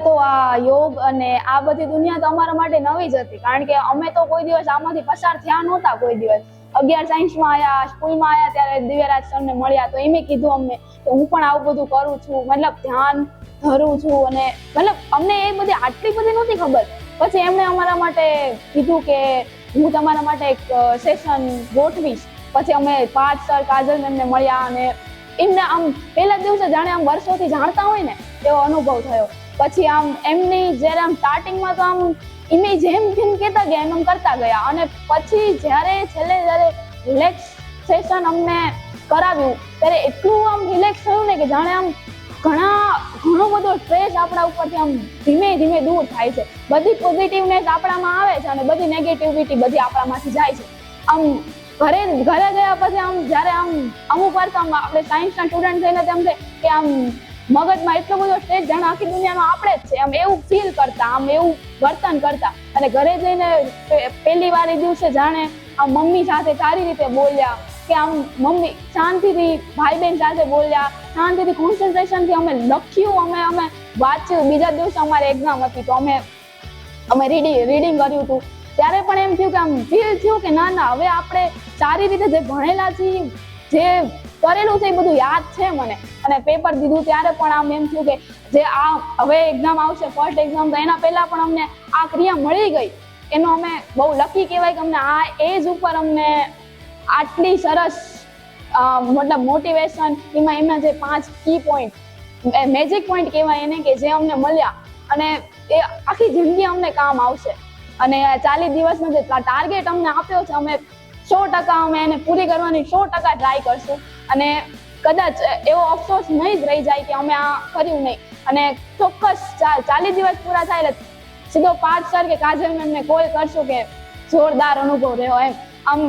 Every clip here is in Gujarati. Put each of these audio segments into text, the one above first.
તો આ યોગ અને આ બધી દુનિયા તો અમારા માટે નવી જ હતી, કારણ કે અમે તો કોઈ દિવસ આમાંથી પસાર થયા નહોતા. કોઈ દિવસ 11 સાયન્સમાં આવ્યા, સ્કૂલમાં આવ્યા ત્યારે દિવ્યરાજ સરને મળ્યા તો એમે કીધું અમને કે હું પણ આવું બધું કરું છું, મતલબ ધ્યાન ધરું છું. અને મતલબ અમને એ બધી આટલી બધી નહોતી ખબર. પછી એમણે અમારા માટે કીધું કે હું તમારા માટે એક સેશન ગોઠવીશ. પછી અમે પાર્થ સર, કાજલ મેમને મળ્યા અને એમને આમ પહેલા દિવસે જાણે આમ વર્ષોથી જાણતા હોય ને એવો અનુભવ થયો. પછી આમ એમની જ્યારે આમ સ્ટાર્ટિંગમાં તો આમ ઇમેજ જેમ કહેતા ગયા એમ કરતા ગયા, અને પછી જ્યારે છેલ્લે જ્યારે રિલેક્સેશન અમને કરાવ્યું ત્યારે એટલું આમ રિલેક્સ થયું ને કે જાણે આમ ઘણો બધો સ્ટ્રેસ આપણા ઉપરથી આમ ધીમે ધીમે દૂર થાય છે. બધી પોઝિટિવનેસ આપણામાં આવે છે અને બધી નેગેટિવિટી બધી આપણામાંથી જાય છે. આમ ઘરે ગયા પછી આમ જ્યારે આમ અમુક વાર તો આપણે સાયન્સના સ્ટુડન્ટ થઈને તેમ છે કે આમ મગજમાં એટલો બધો સ્ટ્રેસ જાણે આખી દુનિયામાં આપણે જ છે, આમ એવું ફીલ કરતા, આમ એવું વર્તન કરતા. અને ઘરે જઈને પહેલી વાર એ દિવસે જાણે આમ મમ્મી સાથે સારી રીતે બોલ્યા, કે આમ મમ્મી શાંતિથી ભાઈ બહેન સાથે બોલ્યા, શાંતિથી કોન્સન્ટ્રેશનથી અમે લખ્યું, અમે વાંચ્યું. બીજા દિવસે અમારી એક્ઝામ હતી તો અમે રીડિંગ કર્યું હતું. ત્યારે પણ એમ થયું કે આમ ફીલ થયું કે ના હવે આપણે સારી રીતે જે ભણેલા છીએ, જે કરેલું છે એ બધું યાદ છે મને. અને પેપર દીધું ત્યારે પણ આમ એમ થયું કે જે આ હવે એક્ઝામ આવશે, ફર્સ્ટ એક્ઝામ, તો એના પહેલા પણ અમને આ ક્રિયા મળી ગઈ. એનો અમે બહુ લકી કહેવાય કે અમને આ એજ ઉપર અમને આટલી સરસ મતલબ મોટિવેશન, એમાં જે 5 કી પોઈન્ટ, મેજિક પોઈન્ટ કહેવાય એને, કે જે અમને મળ્યા અને એ આખી જિંદગી અમને કામ આવશે. અને 40 દિવસનો જે ટાર્ગેટ અમને આપ્યો છે, અમે 100% અમે એને પૂરી કરવાની 100% ટ્રાય કરશું. અને કદાચ એવો અફસોસ નહીં જ રહી જાય કે અમે આ કર્યું નહીં. અને ચોક્કસ 40 દિવસ પૂરા થાય એટલે સીધો પાર્થ સર કે કાજલ મેમને કોલ કરશું કે જોરદાર અનુભવ રહ્યો. એમ આમ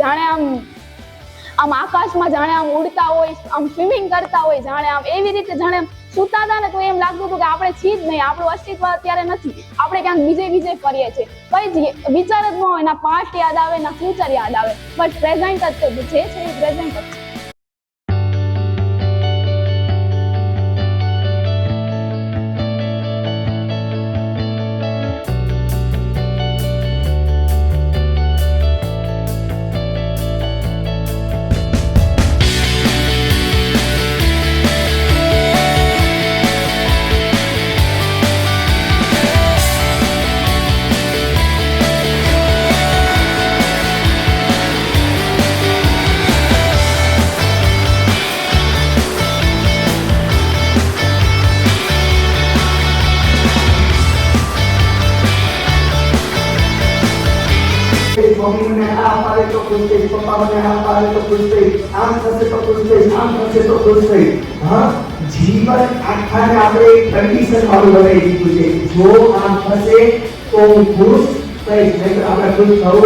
જાણે આમ આકાશમાં જાણે આમ ઉડતા હોય, આમ સ્વિમિંગ કરતા હોય, જાણે આમ એવી રીતે જાણે સુતા હતા ને તો એમ લાગતું હતું કે આપણે છીએ જ નહીં, આપણું અસ્તિત્વ અત્યારે નથી, આપણે ક્યાંક બીજે ફરીએ છીએ. કઈ જ વિચાર જ ન હોય, ના પાસ્ટ યાદ આવે ના ફ્યુચર યાદ આવે, બટ પ્રેઝન્ટ જ છે, જે છે એ પ્રેઝન્ટ જ છે. मम्मी ने आ पाले तो खुश थई, पप्पा ने आ पाले तो खुश थई, आम थशे तो खुश थई, आम थशे तो खुश थई. हां, जीवन आखाने આપણે એક કન્ડિશન વાળું બનાવી દીધું છે. જો આમ થશે તો હું ખુશ થઈશ, નહીં આપણે ખુશ થવું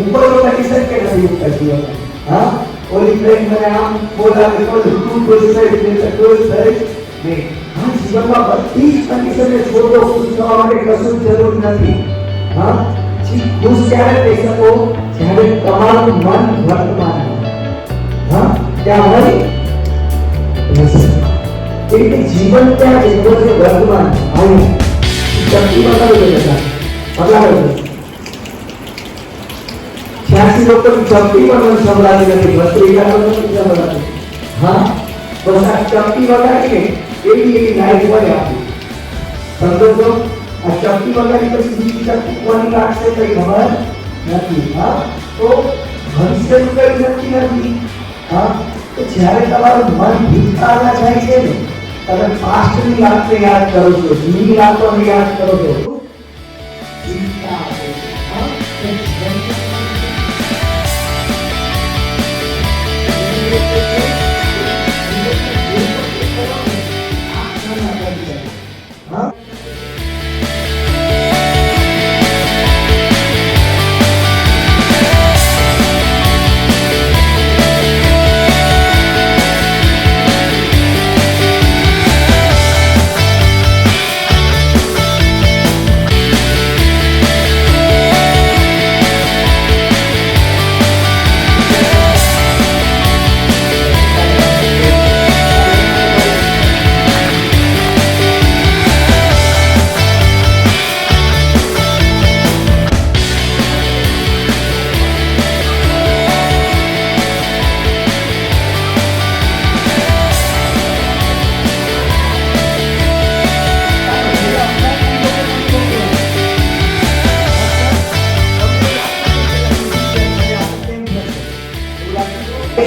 ઉપર તો કન્ડિશન કે નથી કરતી હોય. હા, ઓલી ફ્રેન્ડ મને આમ બોલાવે તો તું ખુશ થઈશ, નહીં ખુશ થઈશ નહીં. હા, જીવનમાં બધી જ કન્ડિશનને છોડો, ખુશ થવા માટે કશું જરૂર નથી. હા, खुश ક્યારે થઈ શકો જ્યારે તમારું મન વર્તમાન હા ત્યાં હોય એટલે જીવન ત્યાં છે જો વર્તમાન હોય શક્તિ બતાવી દે બેટા બતાવે 86 લોકો શક્તિ પણ મને સંભળાવી નથી, ભસ્ત્રિકા પણ નથી સંભળાવી. હા, બસ આ શક્તિ બતાવી એવી લાઈફ હોય આપણી. સમજો આ શક્તિ વગાડી પછી બીજી શક્તિ કોની લાગશે કઈ ખબર નથી. હા, તો ભવિષ્યનું કઈ નક્કી નથી. હા, તો જ્યારે તમારું મન ભૂતકાળમાં જાય છે ને, તમે પાસ્ટની વાતને યાદ કરો છો, જૂની વાતોને યાદ કરો છો.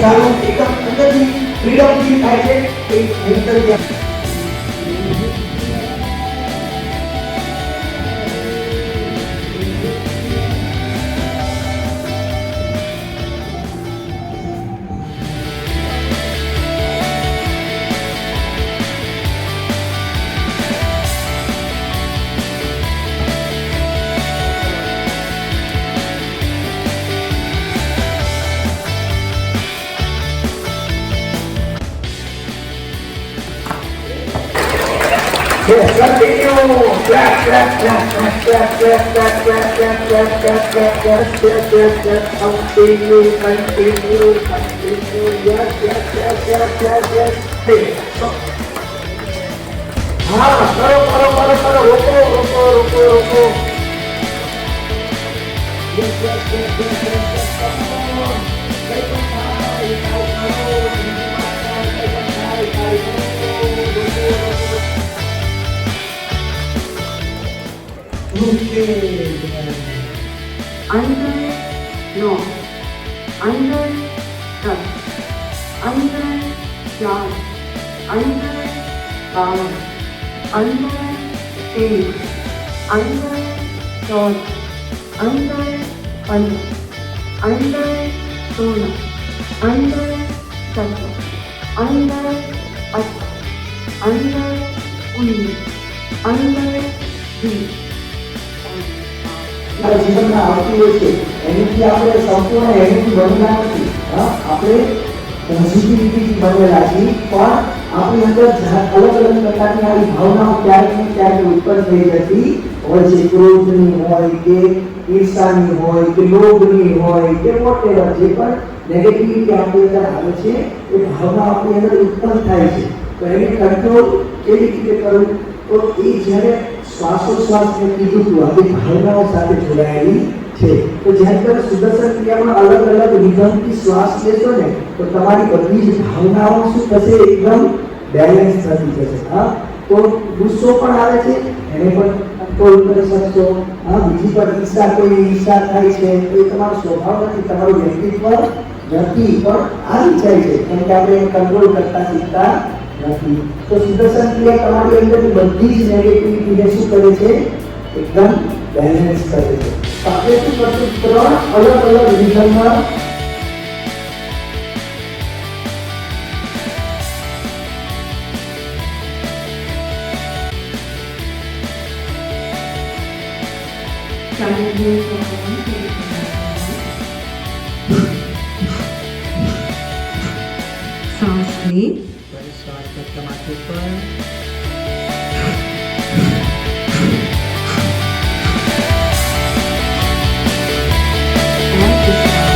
સારું એકદમ અંદરથી ફ્રીડમ ફીલ થાય છે કે નહીતર ત્યાં Yes, continue. Clap, clap, clap, clap, clap, clap, clap, clap, clap, clap, clap, clap, clap, clap, clap, clap. Continue, continue, continue. Yes, yes, yes, yes, yes, yes. Hey, stop. हाँ, करो, करो, करो, करो. रोको, रोको, रोको, रोको. Yes, yes, yes, yes, yes, yes. Come on. Take a high, under, no, under, touch, under, yard, under, bound, under, tail, under, short, under, punch, under, shoulder, under, circle, under, up, under, pulley, under, deep. આપણા જીવનમાં આવતી હોય છે એનાથી આપણે સંપૂર્ણ એનાથી બનેલા નથી હા આપણે પોઝિટિવિટીથી બનેલા છીએ પણ આપણી અંદર અલગ અલગ પ્રકારની આવી ભાવનાઓ ક્યારેક ને ક્યારેક ઉત્પન્ન થઈ જતી હોય છે ક્રોધની હોય કે ઈર્ષાની હોય કે લોભની હોય કે વોટેવર જે પણ નેગેટિવિટી આપણી અંદર આવે છે એ ભાવના આપણી અંદર ઉત્પન્ન થાય છે તો એને કંટ્રોલ કેવી રીતે કરવું તો એ જ્યારે શ્વાસોશ્વાસ મેં કીધું હતું આપણી ભાવનાઓ સાથે જોડાયેલી છે તો જ્યારે તમે સુદર્શન ક્રિયામાં અલગ અલગ રિધમથી શ્વાસ લેશો ને તો તમારી બધી જ ભાવનાઓ શું થશે એકદમ બેલેન્સ થતી જશે હા તો ગુસ્સો પણ આવે છે એને પણ કંટ્રોલ કરી શકશો હા બીજી પણ ઈચ્છા કોઈ ઈચ્છા થાય છે તો એ તમારો સ્વભાવ નથી તમારું વ્યક્તિત્વ નથી પણ આવી જાય છે કેમ કે આપણે કંટ્રોલ કરતા શીખતા નથી તો સુદર્શન ક્રિયા તમારી અંદરની બધી જ નેગેટિવિટીને શું કરે છે એકદમ બેલેન્સ કરે છે તો આપણે શું કરશું ત્રણ અલગ અલગ રીઝનમાં सांस ले श्वास करता माथे पर और विश्राम।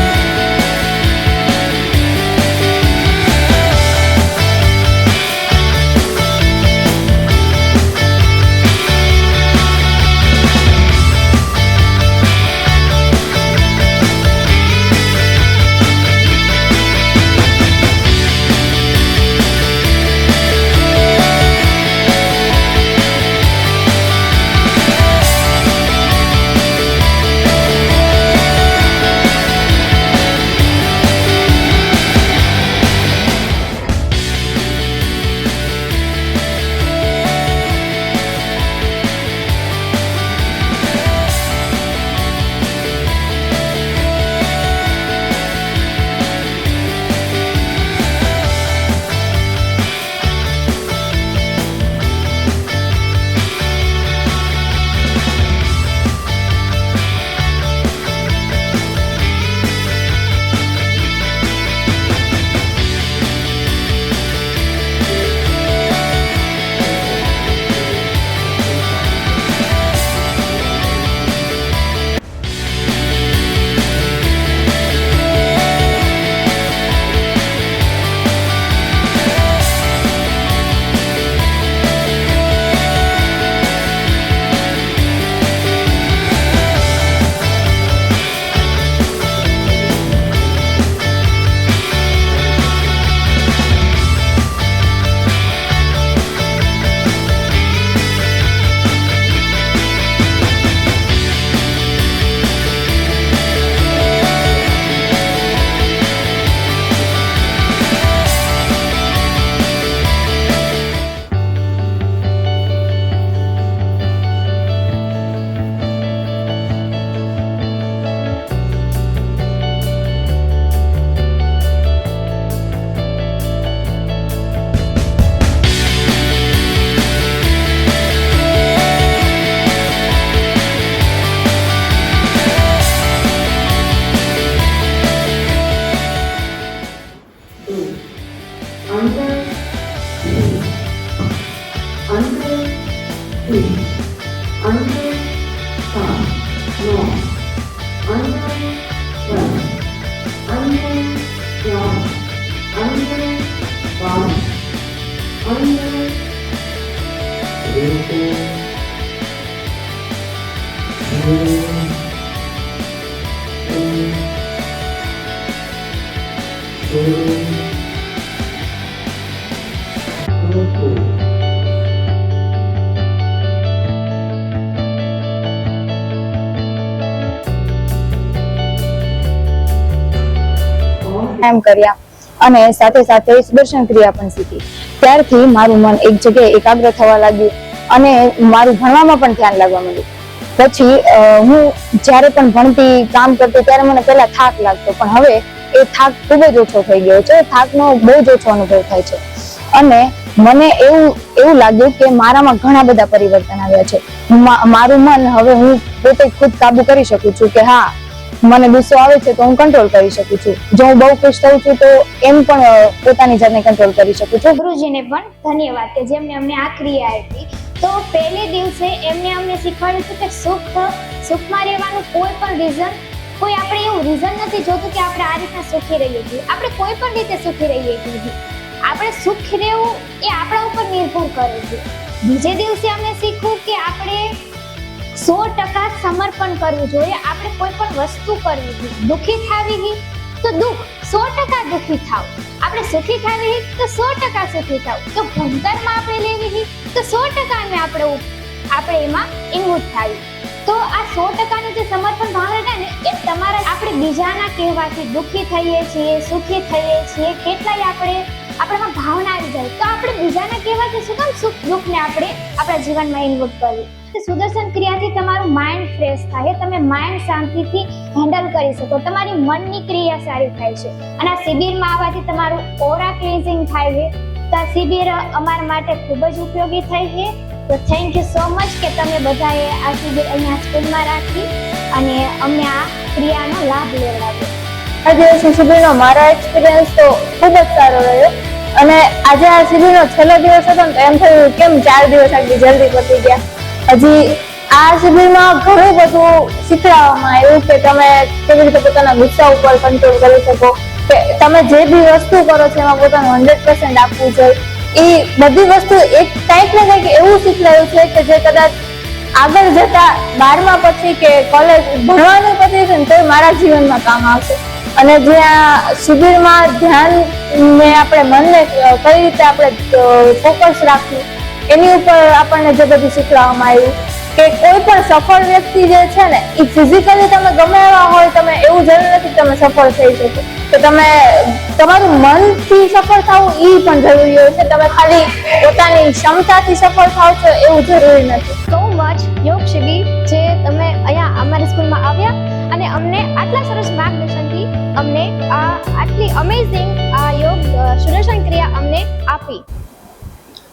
under 7, 9, under 10, under 11, under 12, under એમ કર્યા અને સાથે સાથે સુદર્શન ક્રિયા પણ શીખી. ત્યારથી મારું મન એક જગ્યાએ એકાગ્ર થવા લાગ્યું અને મારું ભણવામાં પણ ધ્યાન લાગવા માંડ્યું. પછી હું જ્યારે પણ ભણતી કામ કરતી ત્યારે મને પહેલા થાક લાગતો, પણ હવે એ થાક ખૂબ જ ઓછો થઈ ગયો છે. થાકનો બહુ જ ઓછો અનુભવ થાય છે અને મને એવું લાગ્યું કે મારામાં ઘણા બધા પરિવર્તન આવ્યા છે. મારું મન હવે હું પોતે ખુદ કાબુ કરી શકું છું કે હા, મને ગુસ્સો આવે છે તો હું કંટ્રોલ કરી શકું છું. જો હું બહુ ખુશ થઉં છું તો એમ પણ પોતાની જાતને કંટ્રોલ કરી શકું છું. ગુરુજીને પણ ધન્યવાદ કે જેમને અમને આ ક્રિયા આપી. તો પહેલે દિવસે એમને અમને શીખવાડ્યું હતું કે સુખમાં રહેવાનું કોઈ પણ રીઝન, કોઈ આપણે એવું રીઝન નથી જોતું કે આપણે આ રીતના સુખી રહીએ છીએ. આપણે કોઈ પણ રીતે સુખી રહીએ છીએ. આપણે સુખ રહેવું એ આપણા ઉપર નિર્ભર કરે છે. બીજે દિવસે અમે શીખ્યું કે આપણે 100% સમર્પણ કરવું જોઈએ. આપણે કોઈ પણ વસ્તુ કરવી જોઈએ. દુઃખી થવી ગઈ તો દુઃખ 100% દુઃખી થાવ. આપણે સુખી થવી તો 100% સુખી થાવ. તો ભણતરમાં આપણે લેવી ગઈ તો 100% આપણે એમાં ઇન્વોલ્વ થાવી. તો આ 100%નું જે સમર્પણ ભાવ છે ને, એ તમારા આપણે બીજાના કહેવાથી દુઃખી થઈએ છીએ, સુખી થઈએ છીએ, કેટલાય આપણામાં ભાવના આવી જાય તો આપણે બીજાના કહેવાથી શું કામ સુખ દુઃખને આપણે આપણા જીવનમાં ઇન્વોલ્વ કરવું. સુદર્શન ક્રિયાથી તમારું માઇન્ડ ફ્રેશ થાય, તમે માઇન્ડ શાંતિથી હેન્ડલ કરી શકો, તમારી મનની ક્રિયા સારી થાય છે. અને આ શિબિરમાં આવવાથી તમારું ઓરા ક્લિન્ઝિંગ થાય છે. તો આ શિબિર અમારા માટે ખૂબ જ ઉપયોગી થઈ છે. તો થેન્ક યુ સો મચ કે તમે બધાએ આ શિબિર અહીંયા સ્કૂલમાં રાખી અને અમને આ ક્રિયાનો લાભ લેવડાવ્યો. આ દિવસની શિબિરનો મારો એક્સપિરિયન્સ તો ખૂબ જ સારો રહ્યો અને આજે આ શિબિરનો છેલ્લો દિવસ હતો ને તો એમ થયું કેમ 4 દિવસ આટલી જલ્દી પતી ગયા. હજી આ શિબિરમાં ઘણું બધું શીખવાડવામાં આવ્યું કે તમે કેવી રીતે પોતાના ગુસ્સા ઉપર કંટ્રોલ કરી શકો, કે તમે જે બી વસ્તુ કરો છો એમાં પોતાનું 100% આપવું જોઈએ. એ બધી વસ્તુ એક કંઈક ને કંઈક એવું શીખવાડ્યું છે કે જે કદાચ આગળ જતા 12મા પછી કે કોલેજ ભણવાનું પછી છે ને તો મારા જીવનમાં કામ આવશે. અને જે આ શિબિરમાં ધ્યાનને આપણે મનને કઈ રીતે આપણે ફોકસ રાખવું એની ઉપર આપણને જે બધું શીખવવામાં આવ્યું કે કોઈ પણ સફળ વ્યક્તિ જે છે ને એ ફિઝિકલી તમે ગમે એવા હોય, તમે એવું જરૂર નથી કે તમે સફળ થઈ શકો, કે તમે તમારું મનથી સફળ થવું એ પણ જરૂરી હોય છે. તમે ખાલી પોતાની ક્ષમતાથી સફળ થાવ છો એવું જરૂરી નથી. સો મચ યોગ શિબિર જે તમે અહીંયા અમારી સ્કૂલમાં આવ્યા અને અમને આટલા સરસ માર્ગદર્શનથી અમને આટલી અમેઝિંગ આ યોગ સુદર્શન ક્રિયા અમને આપી.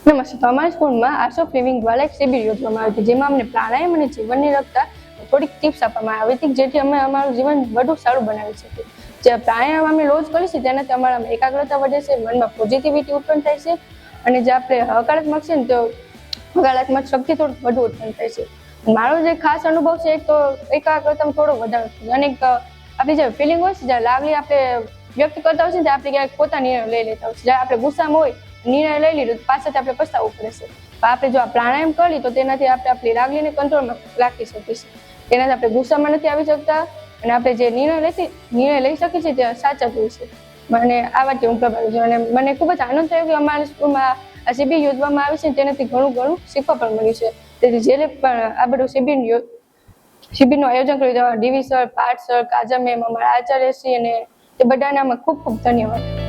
નમસ્તે. તો અમારી સ્કૂલમાં આર્ટ્સ ઓફ લિવિંગ દ્વારા એક શિબિર યોજવામાં આવી હતી, જેમાં અમને પ્રાણાયામ અને જીવનને લગતા થોડીક ટિપ્સ આપવામાં આવી હતી, જેથી અમે અમારું જીવન વધુ સારું બનાવી શકીએ. જે પ્રાણાયામ અમે રોજ કરીએ છીએ તેનાથી અમારામાં એકાગ્રતા વધે છે, મનમાં પોઝિટિવિટી ઉત્પન્ન થાય છે અને જે આપણે હકારાત્મક છે ને તો હકારાત્મક શક્તિ થોડું વધુ ઉત્પન્ન થાય છે. મારો જે ખાસ અનુભવ છે એક તો એકાગ્રતામાં થોડો વધારો થયો અને આપણી જે ફિલિંગ હોય છે, જ્યારે લાગણી આપણે વ્યક્ત કરતા હોય છે ત્યારે આપણે ક્યાંક પોતા નિર્ણય લઈ લેતા હોય છે. જ્યારે આપણે ગુસ્સામાં હોય, નિર્ણય લઈ લીધો પાછળથી આપણે પસ્તાવવું પડે છે. આપણે જો આ પ્રાણાયામ કરી તો તેનાથી આપણે આપણી લાગણીને કંટ્રોલમાં રાખી શકીશું. તેનાથી આપણે ગુસ્સામાં નથી આવી શકતા અને આપણે જે નિર્ણય લઈ શકીએ છીએ તે સાચા હોય છે. મને આ વાત હું પ્રભાવી છું અને મને ખૂબ જ આનંદ થયો કે અમારી સ્કૂલમાં આ શિબિર યોજવામાં આવી છે, તેનાથી ઘણું શીખવા પણ મળ્યું છે. તેથી જે પણ આ બધું શિબિરનું આયોજન કર્યું DV sir, Parth sir, Kaja ma'am, અમારા આચાર્યશ્રી અને તે બધાને આમાં ખૂબ ખૂબ ધન્યવાદ.